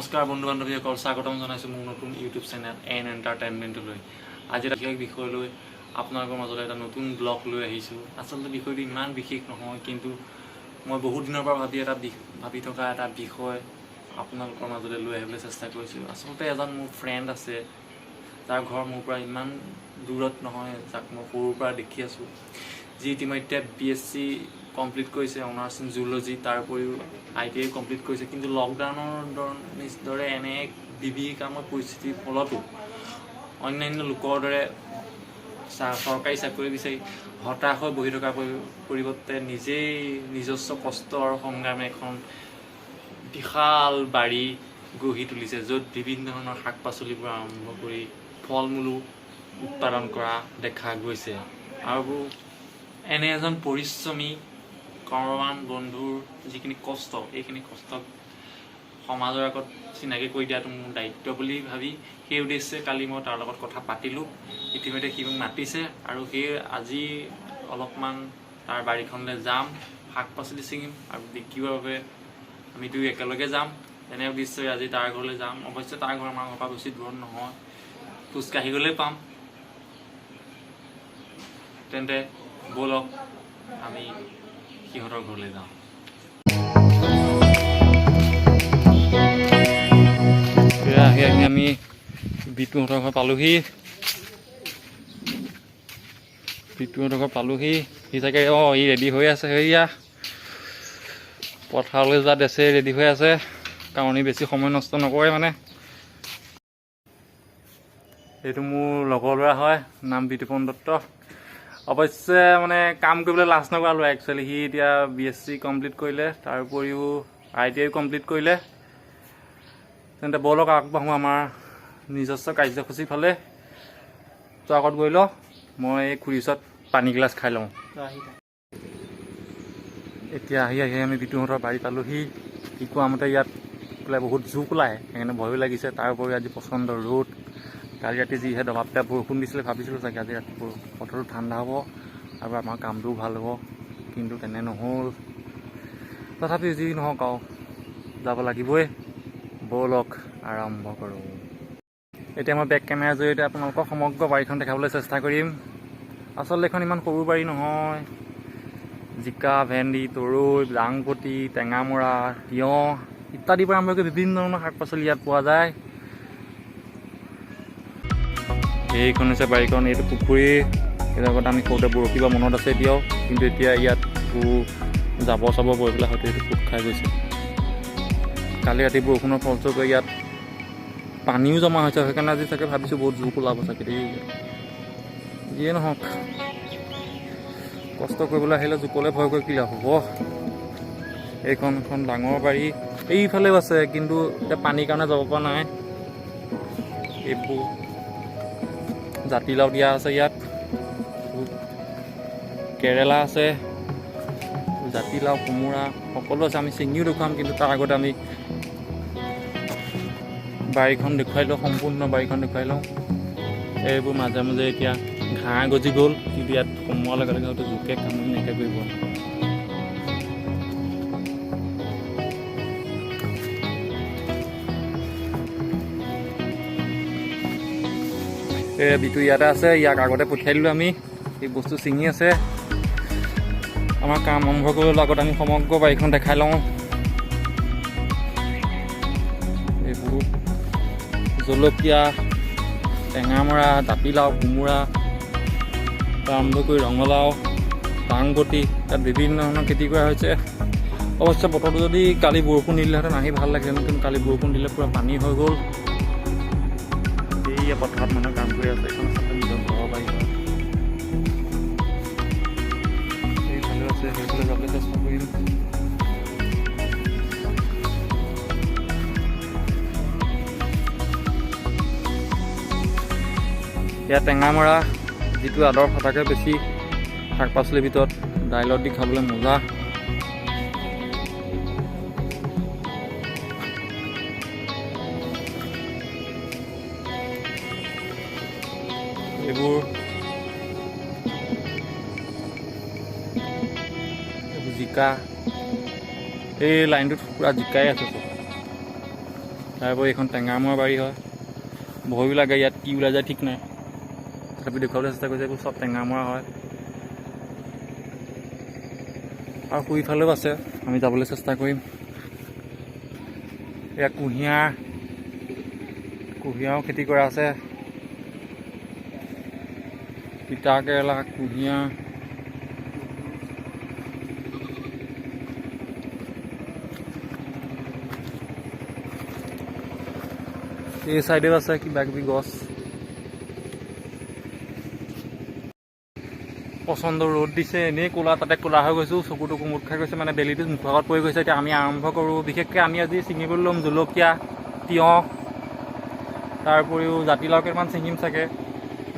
নমস্কাৰ বন্ধু বান্ধৱীসকল, স্বাগতম জনাইছোঁ মোৰ নতুন ইউটিউব চেনেল এন এণ্টাৰটেইনমেণ্টলৈ। আজি এটা বিশেষ বিষয় লৈ আপোনালোকৰ মাজলৈ এটা নতুন ব্লগ লৈ আহিছোঁ। আচলতে বিষয়টো ইমান বিশেষ নহয়, কিন্তু মই বহুত দিনৰ পৰা ভাবি থকা এটা বিষয় আপোনালোকৰ মাজলৈ লৈ আহিবলৈ চেষ্টা কৰিছোঁ। আচলতে এজন মোৰ ফ্ৰেণ্ড আছে, যাৰ ঘৰ মোৰ পৰা ইমান দূৰত নহয়, যাক মই সৰুৰ পৰা দেখি আছোঁ, যি ইতিমধ্যে BSc কমপ্লিট কৰিছে, অনাৰ্ছ ইন জুলজি, তাৰ উপৰিও ITI কমপ্লিট কৰিছে। কিন্তু লকডাউনৰ দৰে এনে এক বিভীষিকাময় পৰিস্থিতিৰ ফলতো অন্যান্য লোকৰ দৰে চৰকাৰী চাকৰি বিচাৰি হতাশ হৈ বহি থকাৰ পৰিৱৰ্তে নিজেই নিজস্ব কষ্ট আৰু সংগ্ৰামে এখন বিশাল বাৰী গঢ়ি তুলিছে, য'ত বিভিন্ন ধৰণৰ শাক পাচলিবোৰ আৰম্ভ কৰি ফল মূলো উৎপাদন কৰা দেখা গৈছে। আৰু এনে এজন পৰিশ্ৰমী কৰ্মৱান বন্ধুৰ যিখিনি কষ্ট, এইখিনি কষ্টক সমাজৰ আগত চিনাকি কৰি দিয়াটো মোৰ দায়িত্ব বুলি ভাবি সেই উদ্দেশ্যে কালি মই তাৰ লগত কথা পাতিলোঁ। ইতিমধ্যে সি মোক মাতিছে আৰু সেই আজি অলপমান তাৰ বাৰীখনলৈ যাম, শাক পাচলি ছিঙিম আৰু বিকিবৰ বাবে আমি দুয়ো একেলগে যাম। তেনে উদ্দেশ্যে আজি তাৰ ঘৰলৈ যাম। অৱশ্যে তাৰ ঘৰ আমাৰ ঘৰৰ পৰা বেছি দূৰত নহয়, খোজকাঢ়ি গ'লেই পাম। তেন্তে ব'লক আমি সিহঁতৰ ঘৰলৈ যাওঁ। আহি আমি বিতুহঁতৰ ঘৰ পালোহি। সি চাগে ই ৰেডি হৈ আছে, সেয়া পথাৰলৈ যোৱা দেশে ৰেডি হৈ আছে, কাৰণ ই বেছি সময় নষ্ট নকৰে। মানে এইটো মোৰ লগৰ ল'ৰা হয়, নাম বিতুপন দত্ত। অৱশ্যে মানে কাম কৰিবলৈ লাজ নকৰালোঁ। একচুৱেলি সি এতিয়া BSc কমপ্লিট কৰিলে, তাৰ উপৰিও ITI কমপ্লিট কৰিলে। তেন্তে ব'লক আগবাঢ়োঁ আমাৰ নিজস্ব কাৰ্যসূচীৰ ফালে। তো আগত গৈ লওঁ, মই এই খুৰীৰ ওচৰত পানী গিলাচ খাই লওঁ। এতিয়া আহি আমি বিতুহঁতৰ বাৰী পালোহি। সি কোৱা মতে ইয়াত বোলে বহুত জোক ওলায়, সেইকাৰণে ভয়ো লাগিছে। তাৰ উপৰিও আজি প্ৰচণ্ড ৰ'দ। কালি ৰাতি যিহে দবাপিটা বৰষুণ দিছিলে, ভাবিছিলোঁ চাগে আজি ৰাতি বতৰটো ঠাণ্ডা হ'ব আৰু আমাৰ কামটোও ভাল হ'ব, কিন্তু তেনে নহ'ল। তথাপিও যি নহওক আৰু যাব লাগিবই। ব'লক আৰম্ভ কৰোঁ। এতিয়া মই বেক কেমেৰাৰ জৰিয়তে আপোনালোকক সমগ্ৰ বাৰীখন দেখাবলৈ চেষ্টা কৰিম। আচলতে এইখন ইমান সৰু বাৰী নহয়। জিকা, ভেন্দি, তৰৈ, দাংবডি, টেঙামৰা, তিয়ঁহ ইত্যাদিৰ পৰা আৰম্ভ কৰি বিভিন্ন ধৰণৰ শাক পাচলি ইয়াত পোৱা যায়। এইখন হৈছে বাৰীখন, এইটো পুখুৰী। এই আগত আমি সৰুতে বৰশী বা মনত আছে এতিয়াও, কিন্তু এতিয়া ইয়াত জাবৰ চাবৰ পৰি পেলাই হয়তো এইটো পোত খাই গৈছে। কালি ৰাতি বৰষুণৰ ফলস্বৰূপে ইয়াত পানীও জমা হৈছে, সেইকাৰণে আজি চাগে ভাবিছোঁ বহুত জোক ওলাব চাগে দেই। যিয়ে নহওক, কষ্ট কৰিবলৈ আহিলে জোকলৈ ভয় কৰি কি লাভ হ'ব। এইখন এখন ডাঙৰ বাৰী, এইফালেও আছে, কিন্তু এতিয়া পানীৰ কাৰণে যাব পৰা নাই। এইবোৰ জাতিলাও দিয়া আছে, ইয়াত কেৰেলা আছে, জাতিলাও, কোমোৰা সকলো আছে। আমি ছিঙিও দেখুৱাম, কিন্তু তাৰ আগতে আমি বাৰীখন দেখুৱাই লওঁ, সম্পূৰ্ণ বাৰীখন দেখুৱাই লওঁ। এইবোৰ মাজে মাজে এতিয়া ঘাঁহ গজি গ'ল, কিন্তু ইয়াত সোমোৱাৰ লগে লগে হয়তো জোকে কামুৰি নাইকিয়া কৰিব। বিতু ইয়াতে আছে, ইয়াক আগতে পঠিয়াই দিলোঁ আমি। এই বস্তু ছিঙি আছে। আমাৰ কাম আৰম্ভ কৰিবলৈ আগত আমি সমগ্ৰ বাৰীখন দেখাই লওঁ। এইবোৰ জলকীয়া, টেঙামৰা, জাতিলাও, কোমোৰা আৰম্ভ কৰি ৰঙালাও, দাংবডি, তাত বিভিন্ন ধৰণৰ খেতি কৰা হৈছে। অৱশ্যে বতৰটো যদি কালি বৰষুণ দিলেহেঁতেন আহি ভাল লাগিলেহেঁতেন, কিন্তু কালি বৰষুণ দিলে পূৰা পানী হৈ গ'ল। এই পথাৰত মানুহে কাম কৰি আছে। এখন আচলতে নিজৰ ঘৰৰ বাৰী হয়। এইফালেও আছে, সেইফালে যাবলৈ চেষ্টা কৰিম। ইয়াত টেঙামৰা, যিটো আদৰ সঁচাকৈ বেছি শাক পাচলিৰ ভিতৰত দাইলত দি খাবলৈ মজা। এইবোৰ জিকা, এই লাইনটোত পূৰা জিকাই আছে চব। তাৰপৰা এইখন টেঙামৰা বাৰী হয়। ভয়ো লাগে, ইয়াত কি ওলাই যায় ঠিক নাই, তথাপি দেখুৱাবলৈ চেষ্টা কৰিছে। এইবোৰ চব টেঙামৰা হয়। আৰু সুইফালেও আছে, আমি যাবলৈ চেষ্টা কৰিম। এয়া কুঁহিয়াৰো খেতি কৰা আছে। তিতা কেৰেলা, কুঁহিয়াৰ, এই চাইডেও আছে কিবা কিবি গছ। পচন্দ ৰ'দ দিছে, এনেই ক'লা, তাতে ক'লা হৈ গৈছোঁ, চকু টকু মুঠ খাই গৈছে, মানে বেলিটো মুখৰ আগত পৰি গৈছে। এতিয়া আমি আৰম্ভ কৰোঁ। বিশেষকৈ আমি আজি ছিঙিবলৈ ল'ম জলকীয়া, তিয়ঁহ, তাৰ উপৰিও জাতিলাও কেইটামান ছিঙিম চাগে।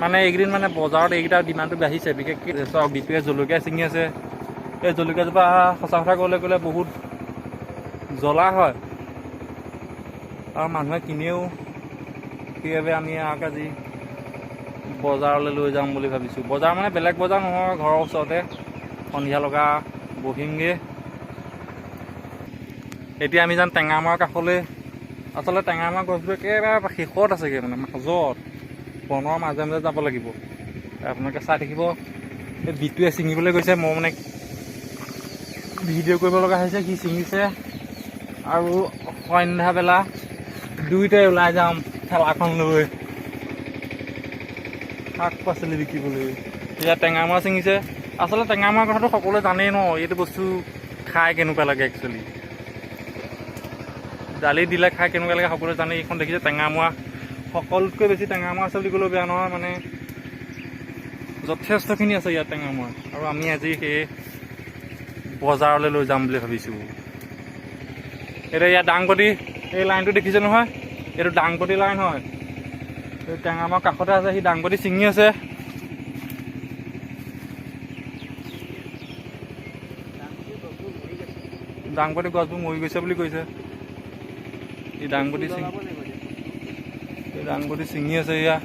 মানে এইকেইদিন মানে বজাৰত এইকেইটাৰ ডিমাণ্ডটো বাঢ়িছে। বিশেষকৈ চাওক, বিপুৱে জলকীয়া ছিঙি আছে। এই জলকীয়াজোপা সঁচা কথা ক'বলৈ গ'লে বহুত জ্বলা হয় আৰু মানুহে কিনেও। সেইবাবে আমি আজি বজাৰলৈ লৈ যাম বুলি ভাবিছোঁ। বজাৰ মানে বেলেগ বজাৰ নহয়, ঘৰৰ ওচৰতে সন্ধিয়া লগা বহিমগৈ। এতিয়া আমি যাম টেঙামৰাৰ কাষলৈ। আচলতে টেঙামৰা গছবোৰ একেবাৰে শেষত আছেগৈ, মানে মাজত বনৰ মাজে মাজে যাব লাগিব। আপোনালোকে চাই থাকিব। এই বিটুৱে ছিঙিবলৈ গৈছে, মই মানে ভিডিঅ' কৰিব লগা হৈছে। সি ছিঙিছে আৰু সন্ধ্যাবেলা দুয়োটাই ওলাই যাম ঠেলাখন লৈ শাক পাচলি বিকিবলৈ। এতিয়া টেঙামৰা ছিঙিছে। আচলতে টেঙামৰাৰ কথাটো সকলোৱে জানেই ন, এইটো বস্তু খাই কেনেকুৱা লাগে। একচুৱেলি দালি দিলে খাই কেনেকুৱা লাগে সকলোৱে জানেই। এইখন দেখিছে টেঙামৰা, সকলোতকৈ বেছি টেঙামৰা আছে বুলি ক'লেও বেয়া নহয়। মানে যথেষ্টখিনি আছে ইয়াত টেঙামৰা। আৰু আমি আজি সেই বজাৰলৈ লৈ যাম বুলি ভাবিছোঁ। এতিয়া ইয়াত দাংবডি, এই লাইনটো দেখিছে নহয়, এইটো দাংবডি লাইন হয়। এই টেঙামৰা কাষতে আছে, সি দাংবডি ছিঙি আছে। দাংবডি গছবোৰ মৰি গৈছে বুলি কৈছে। এই দাংবডি ছিঙি আছে। এয়া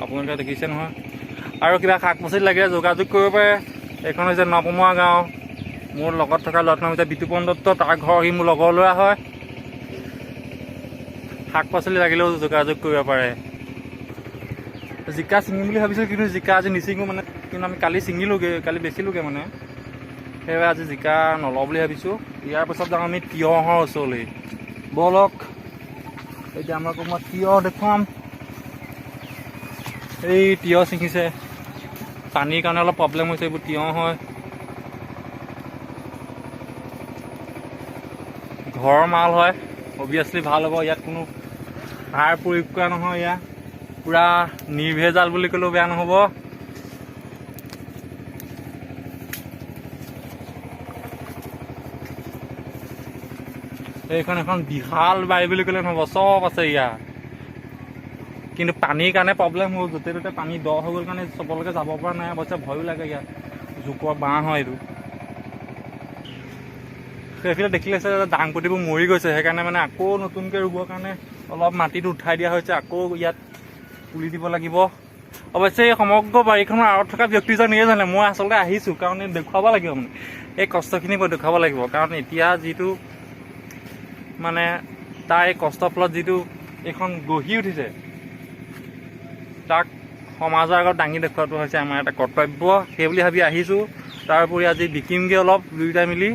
আপোনালোকে দেখিছে নহয়। আৰু কিবা শাক পাচলি লাগিলে যোগাযোগ কৰিব পাৰে। এইখন হৈছে নৱমৰা গাঁও। মোৰ লগত থকা ল'ৰাটোৰ নাম হৈছে বিতুপন দত্ত, তাৰ ঘৰ সি মোৰ লগৰ ল'ৰা হয়। শাক পাচলি লাগিলেও যোগাযোগ কৰিব পাৰে। জিকা ছিঙিম বুলি ভাবিছোঁ, কিন্তু জিকা আজি নিছিঙো। মানে কিন্তু আমি কালি ছিঙিলোগৈ, কালি বেচিলোগৈ মানে। সেইবাবে আজি জিকা নলওঁ বুলি ভাবিছোঁ। ইয়াৰ পিছত যাওঁ আমি তিয়ঁহৰ ওচৰলৈ। ব'লক এতিয়া আমাক মই তিয়ঁহ দেখুৱাম। এই তিয়ঁহ ছিঙিছে, পানীৰ কাৰণে অলপ প্ৰব্লেম হৈছে। এইবোৰ তিয়ঁহ হয়, ঘৰৰ মাল হয়, অভিয়াছলি ভাল হ'ব। ইয়াত কোনো সাৰ প্ৰয়োগ কৰা নহয়। ইয়াত পূৰা নিৰ্ভেজাল বুলি ক'লেও বেয়া নহ'ব। এইখন এখন বিশাল বাৰী বুলি ক'লে নহ'ব, চব আছে ইয়াত। কিন্তু পানীৰ কাৰণে প্ৰব্লেম হ'ল, য'তে ত'তে পানী দ হৈ গ'ল কাৰণে চবলৈকে যাব পৰা নাই। অৱশ্যে ভয়ো লাগে, ইয়াত জোকৰ বাঁহ হয় এইটো। সেইফালে দেখিলে দাংবডিবোৰ মৰি গৈছে, সেইকাৰণে মানে আকৌ নতুনকৈ ৰুবৰ কাৰণে অলপ মাটিটো উঠাই দিয়া হৈছে। আকৌ ইয়াত পুলি দিব লাগিব। অৱশ্যে এই সমগ্ৰ বাৰীখনৰ আঁৰত থকা ব্যক্তিজন নিয়ে জানে। মই আচলতে আহিছোঁ কাৰণ দেখুৱাব লাগিব, মানে এই কষ্টখিনি মই দেখুৱাব লাগিব। কাৰণ এতিয়া যিটো মানে তাৰ এই কষ্টৰ ফলত যিটো এইখন গঢ়ি উঠিছে, তাক সমাজৰ আগত দাঙি দেখুওৱাটো হৈছে আমাৰ এটা কৰ্তব্য। সেই বুলি ভাবি আহিছোঁ। তাৰ উপৰি আজি বিকিমগৈ অলপ দুয়োটাই মিলি।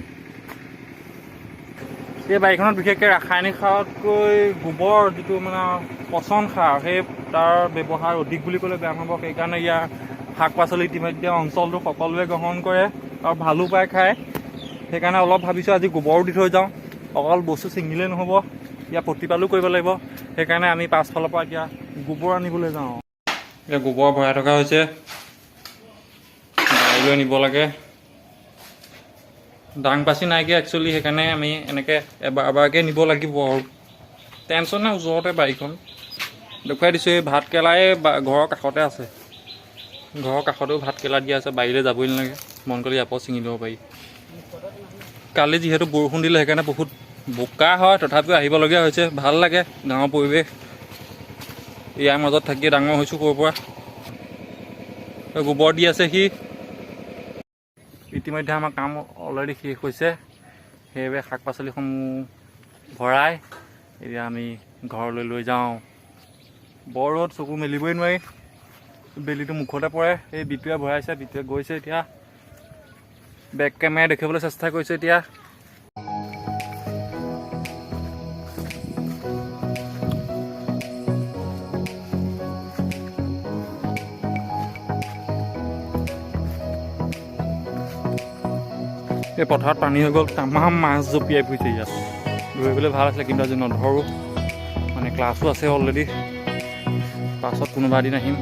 এই বাৰীখনত বিশেষকৈ ৰাসায়নিক সাৰতকৈ গোবৰ, যিটো মানে পচন সাৰ, সেই তাৰ ব্যৱহাৰ অধিক বুলি ক'লে বেয়া নহ'ব। সেইকাৰণে ইয়াৰ শাক পাচলি ইতিমধ্যে অঞ্চলটো সকলোৱে গ্ৰহণ কৰে আৰু ভালো পায় খায়। সেইকাৰণে অলপ ভাবিছোঁ আজি গোবৰো দি থৈ যাওঁ। অকল বস্তু ছিঙিলেই নহ'ব, ইয়াৰ প্ৰতিপালো কৰিব লাগিব। সেইকাৰণে আমি পাছফালৰ পৰা এতিয়া গোবৰ আনিবলৈ যাওঁ। এতিয়া গোবৰ ভৰাই থকা হৈছে, গাড়ীলৈ নিব লাগে। দাং পাচি নাইকিয়া একচুৱেলি, সেইকাৰণে আমি এনেকৈ এবাৰকৈ নিব লাগিব। আৰু টেনশ্যন নাই, ওচৰতে বাৰীখন দেখুৱাই দিছোঁ। এই ভাতকেৰেলাই ঘৰৰ কাষতে আছে, ঘৰৰ কাষতেও ভাতকেৰেলা দিয়া আছে। বাৰীলৈ যাবই নালাগে, মন কৰিলে ইয়াৰ পৰা ছিঙি ল'ব পাৰি। কালি যিহেতু বৰষুণ দিলে, সেইকাৰণে বহুত বোকা হয়, তথাপিও আহিবলগীয়া হৈছে। ভাল লাগে গাঁৱৰ পৰিৱেশ। ইয়াৰ মাজত থাকি ডাঙৰ হৈছোঁ ক'ৰ পৰা। গোবৰ দি আছে সি। ইতিমধ্যে আমাৰ কাম অলৰেডি শেষ হৈছে। সেইবাবে শাক পাচলিসমূহ ভৰাই এতিয়া আমি ঘৰলৈ লৈ যাওঁ। বৰ ৰ'দ, চকু মেলিবই নোৱাৰি, বেলিটো মুখতে পৰে। এই বিটুৱে ভৰাইছে, বিটুৱে গৈছে এতিয়া, বেক কেমেৰাই দেখিবলৈ চেষ্টা কৰিছে এতিয়া। এই পথাৰত পানী হৈ গ'ল, তামাম মাছ জঁপিয়াই ফুৰিছে ইয়াত। ধৰিবলৈ ভাল আছিলে কিন্তু আজি নধৰোঁ, মানে ক্লাছো আছে অলৰেডি, পাছত কোনোবা এদিন আহিম।